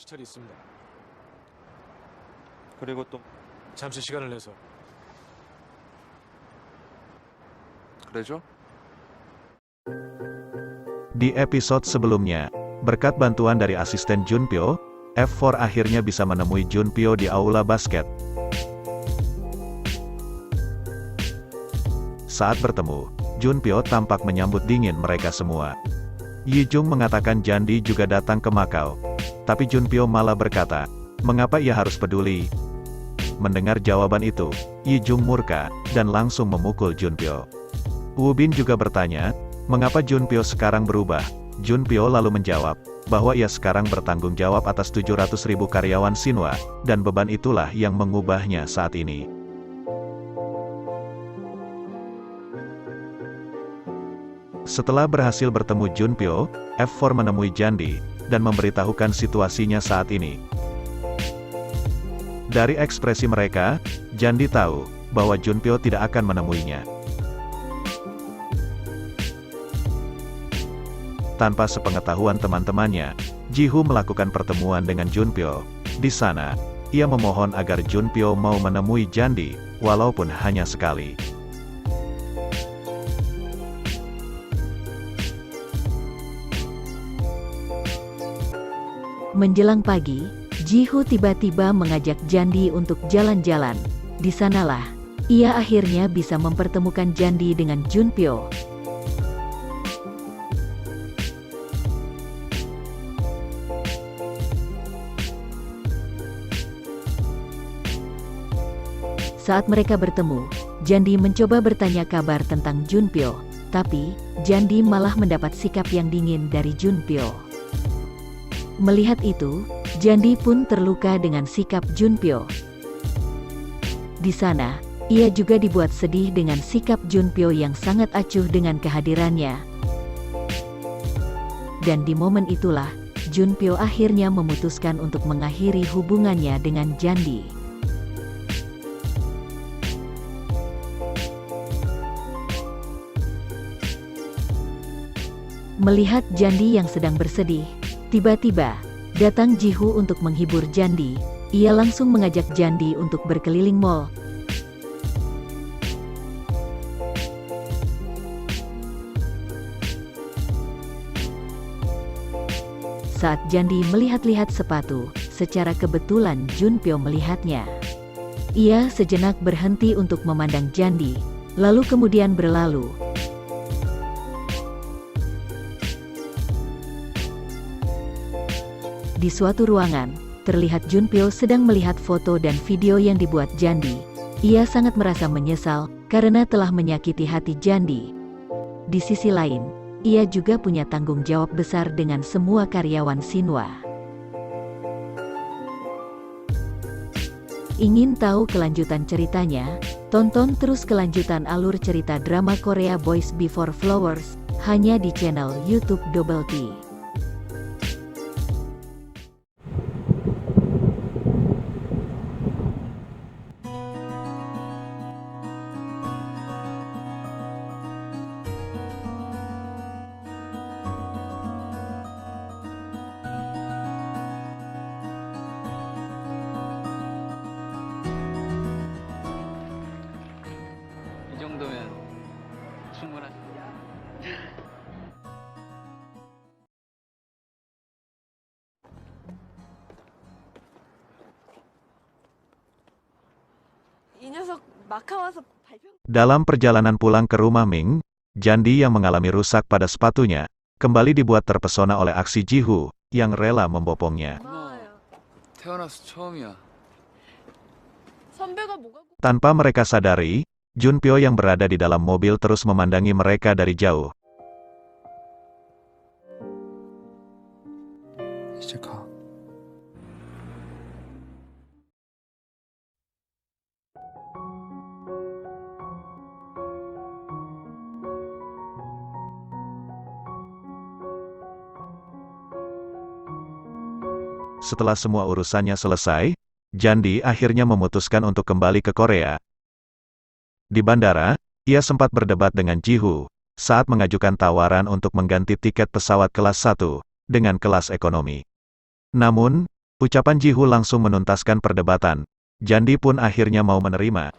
시찰이 있습니다. 그리고 또 잠시 시간을 내서 그래죠? Di episode sebelumnya, berkat bantuan dari asisten Junpyo, F4 akhirnya bisa menemui Junpyo di aula basket. Saat bertemu, Junpyo tampak menyambut dingin mereka semua. Yijung mengatakan Jandi juga datang ke Makau. Tapi Junpyo malah berkata, mengapa ia harus peduli? Mendengar jawaban itu, Yijung murka, dan langsung memukul Junpyo. Woo-bin juga bertanya, mengapa Junpyo sekarang berubah? Junpyo lalu menjawab, bahwa ia sekarang bertanggung jawab atas 700.000 karyawan Shinhwa, dan beban itulah yang mengubahnya saat ini. Setelah berhasil bertemu Junpyo, F4 menemui Jandi, dan memberitahukan situasinya saat ini. Dari ekspresi mereka, Jandi tahu, bahwa Junpyo tidak akan menemuinya. Tanpa sepengetahuan teman-temannya, Jihu melakukan pertemuan dengan Junpyo. Di sana, ia memohon agar Junpyo mau menemui Jandi, walaupun hanya sekali. Menjelang pagi, Jihu tiba-tiba mengajak Jandi untuk jalan-jalan. Di sanalah, ia akhirnya bisa mempertemukan Jandi dengan Junpyo. Saat mereka bertemu, Jandi mencoba bertanya kabar tentang Junpyo, tapi Jandi malah mendapat sikap yang dingin dari Junpyo. Melihat itu, Jandi pun terluka dengan sikap Junpyo. Di sana, ia juga dibuat sedih dengan sikap Junpyo yang sangat acuh dengan kehadirannya. Dan di momen itulah, Junpyo akhirnya memutuskan untuk mengakhiri hubungannya dengan Jandi. Melihat Jandi yang sedang bersedih, tiba-tiba datang Jihu untuk menghibur Jandi. Ia langsung mengajak Jandi untuk berkeliling mall. Saat Jandi melihat-lihat sepatu, secara kebetulan Junpyo melihatnya. Ia sejenak berhenti untuk memandang Jandi, lalu kemudian berlalu. Di suatu ruangan, terlihat Junpyo sedang melihat foto dan video yang dibuat Jandi. Ia sangat merasa menyesal, karena telah menyakiti hati Jandi. Di sisi lain, ia juga punya tanggung jawab besar dengan semua karyawan Shinhwa. Ingin tahu kelanjutan ceritanya? Tonton terus kelanjutan alur cerita drama Korea Boys Before Flowers, hanya di channel YouTube Double T. 이 정도면 충분한. 이 녀석 마카 와서 발표. Dalam perjalanan pulang ke rumah Ming, Jandi yang mengalami rusak pada sepatunya, kembali dibuat terpesona oleh aksi Jihu, yang rela membopongnya. 고마워요. 태어나서 처음이야. 선배가 뭐가 Tanpa mereka sadari, Junpyo yang berada di dalam mobil terus memandangi mereka dari jauh. 이제 가. Setelah semua urusannya selesai, Jandi akhirnya memutuskan untuk kembali ke Korea. Di bandara, ia sempat berdebat dengan Jihu, saat mengajukan tawaran untuk mengganti tiket pesawat kelas 1, dengan kelas ekonomi. Namun, Ucapan Ji-Hoo langsung menuntaskan perdebatan. Jandi pun akhirnya mau menerima.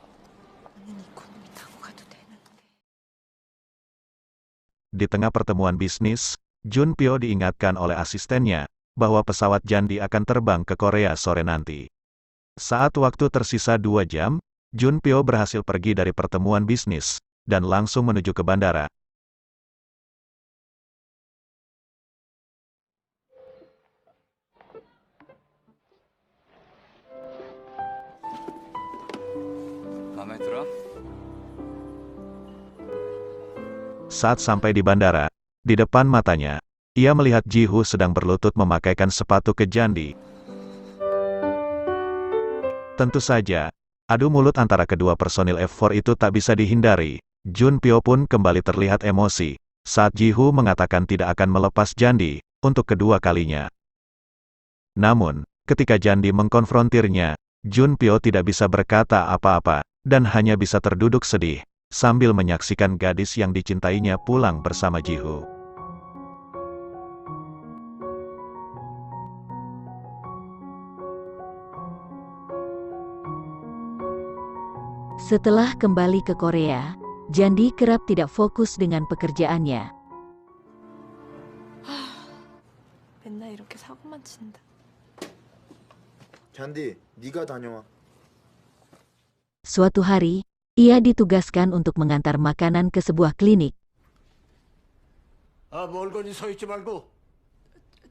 Di tengah pertemuan bisnis, Junpyo diingatkan oleh asistennya bahwa pesawat Jandi akan terbang ke Korea sore nanti. Saat waktu tersisa 2 jam, Junpyo berhasil pergi dari pertemuan bisnis dan langsung menuju ke bandara. 마음에 들어? Saat sampai di bandara, di depan matanya, ia melihat Ji-Hoo sedang berlutut memakaikan sepatu ke Jandi. Tentu saja, adu mulut antara kedua personil F4 itu tak bisa dihindari. Junpyo pun kembali terlihat emosi saat Ji-Hoo mengatakan tidak akan melepas Jandi untuk kedua kalinya. Namun, ketika Jandi mengkonfrontirnya, Junpyo tidak bisa berkata apa-apa dan hanya bisa terduduk sedih sambil menyaksikan gadis yang dicintainya pulang bersama Ji-Hoo. Setelah kembali ke Korea, Jandi kerap tidak fokus dengan pekerjaannya. 맨날 이렇게 사고만 친다. 잔디, 네가 다녀와. Suatu hari, ia ditugaskan untuk mengantar makanan ke sebuah klinik. 멀거니 서 있지 말고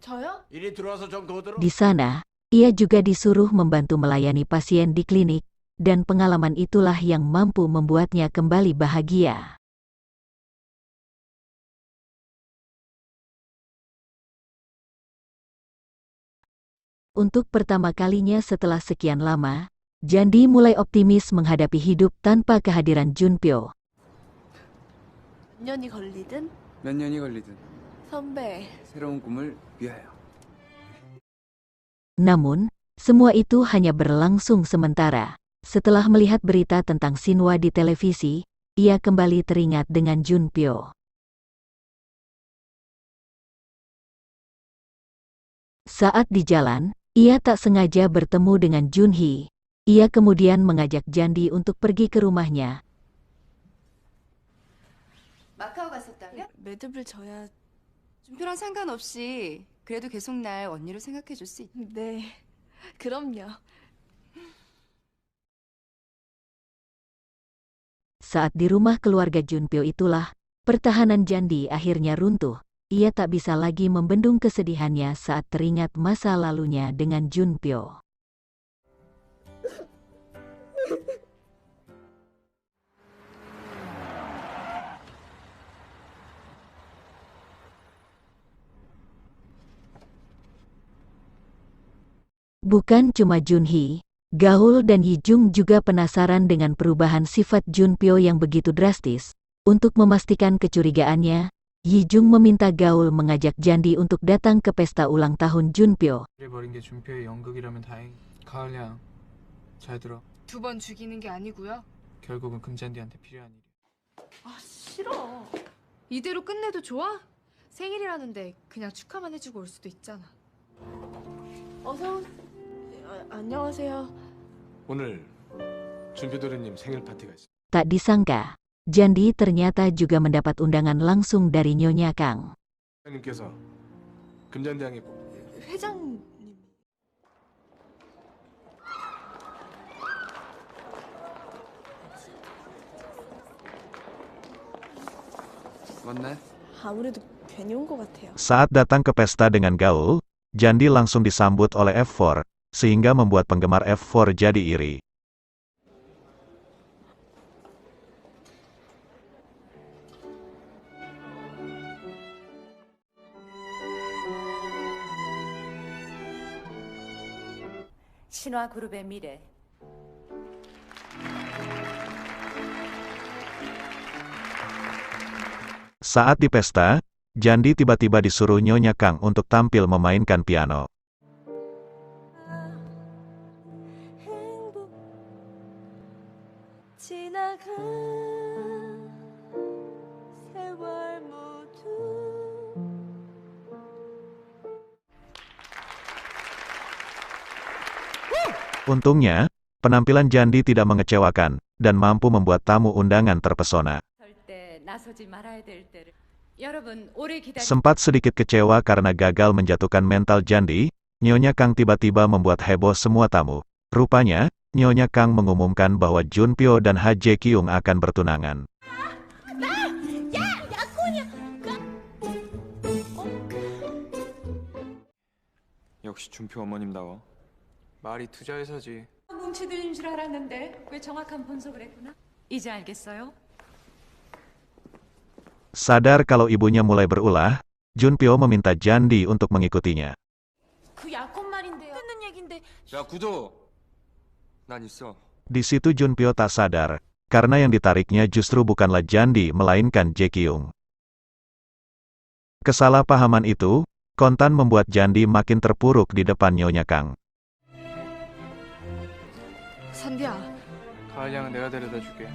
저요? 이리 들어와서 좀 도와들어. Di sana, ia juga disuruh membantu melayani pasien di klinik, dan pengalaman itulah yang mampu membuatnya kembali bahagia. Untuk pertama kalinya setelah sekian lama, Jandi mulai optimis menghadapi hidup tanpa kehadiran Junpyo. 몇 년이 걸리든 몇 년이 걸리든 선배. 새로운 꿈을 위하여. Namun, semua itu hanya berlangsung sementara. Setelah melihat berita tentang Shinhwa di televisi, ia kembali teringat dengan Junpyo. Saat di jalan, ia tak sengaja bertemu dengan Junhee. Ia kemudian mengajak Jandi untuk pergi ke rumahnya. 마카오 갔었다며? 매듭을 져야. 준표랑 상관없이 그래도 계속 날 언니로 생각해 줄 수 있... 네. 그럼요. Saat di rumah keluarga Junpyo itulah, pertahanan Jandi akhirnya runtuh. Ia tak bisa lagi membendung kesedihannya saat teringat masa lalunya dengan Junpyo. Bukan cuma Junhee, Gaul dan Yijung juga penasaran dengan perubahan sifat Junpyo yang begitu drastis. Untuk memastikan kecurigaannya, Yijung meminta Gaul mengajak Jandi untuk datang ke pesta ulang tahun Junpyo. 버린 게 준표의 연극이라면 다행. 가을 양, 잘 들어. 두 번 죽이는 게 아니고요. 결국은 금잔디한테 필요한 일이. 아, 싫어. 이대로 끝내도 좋아? 생일이라는데 그냥 축하만 해주고 올 수도 있잖아. 어서 안녕하세요. 오늘 준표 도련님 생일 파티가 있어. Tak disangka, Jandi ternyata juga mendapat undangan langsung dari Nyonya Kang. 회장님께서 금잔디 양의 회장님. 맞네. 아무래도 괜히 온 것 같아요. Saat datang ke pesta dengan Gaul, Jandi langsung disambut oleh F4, sehingga membuat penggemar F4 jadi iri. 신화 그룹의 미래. Saat di pesta, Jandi tiba-tiba disuruh Nyonya Kang untuk tampil memainkan piano. 행복 지나간 세월 모두 Untungnya, penampilan Jandi tidak mengecewakan, dan mampu membuat tamu undangan terpesona. 절대 나서지 말아야 될 때를. 여러분, 오래 기다려. Sempat sedikit kecewa karena gagal menjatuhkan mental Jandi, Nyonya Kang tiba-tiba membuat heboh semua tamu. Rupanya, Nyonya Kang mengumumkan bahwa Junpyo dan Ha Jae-kyung akan bertunangan. 역시 준표 어머님다워. 말이 투자회사지. 뭉치 들린 줄 알았는데 왜 정확한 분석을 했구나? 이제 알겠어요? Sadar kalau ibunya mulai berulah, Junpyo meminta Jandi untuk mengikutinya. 그 약혼 말인데요. 듣는 얘긴데 야 구도. 난 있어. Di situ Junpyo tak sadar, karena yang ditariknya justru bukanlah Jandi melainkan Jae-kyung. Kesalahpahaman itu, kontan membuat Jandi makin terpuruk di depan Nyonya Kang. 산디야, 가을 양은 내가 데려다 줄게.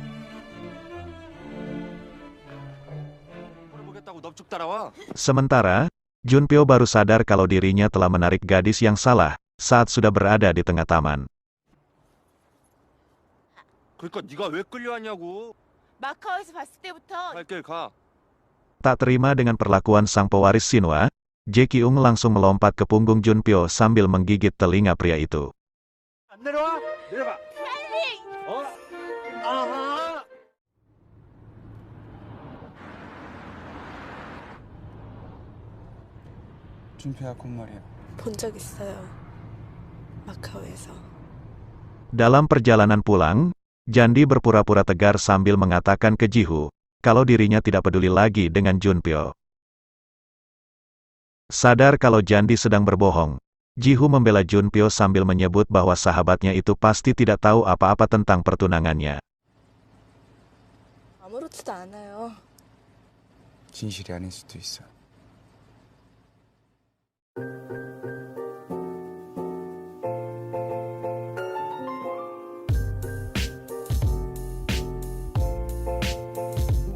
물어보겠다고 넙죽 따라와. Sementara, Junpyo baru sadar kalau dirinya telah menarik gadis yang salah, saat sudah berada di tengah taman. 그러니까 네가 왜 끌려왔냐고. 마카오에서 봤을 때부터 갈 길 가. Tak terima dengan perlakuan sang pewaris Shinhwa, Jae-kyung langsung melompat ke punggung Junpyo sambil menggigit telinga pria itu. 안 내려와? 내려가. 어? 아하. 준표야 콧말이야. 본 적 있어요. 마카오에서. Dalam perjalanan pulang, Jandi berpura-pura tegar sambil mengatakan ke Jihu, kalau dirinya tidak peduli lagi dengan Junpyo. Sadar kalau Jandi sedang berbohong, Jihu membela Junpyo sambil menyebut bahwa sahabatnya itu pasti tidak tahu apa-apa tentang pertunangannya. 아무렇지도 않아요. 진실이 아닐 수도 있어.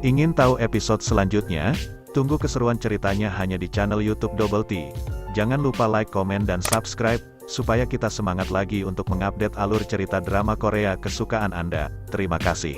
Ingin tahu episode selanjutnya? Tunggu keseruan ceritanya hanya di channel YouTube Double T. Jangan lupa like, komen, dan subscribe, supaya kita semangat lagi untuk mengupdate alur cerita drama Korea kesukaan Anda. Terima kasih.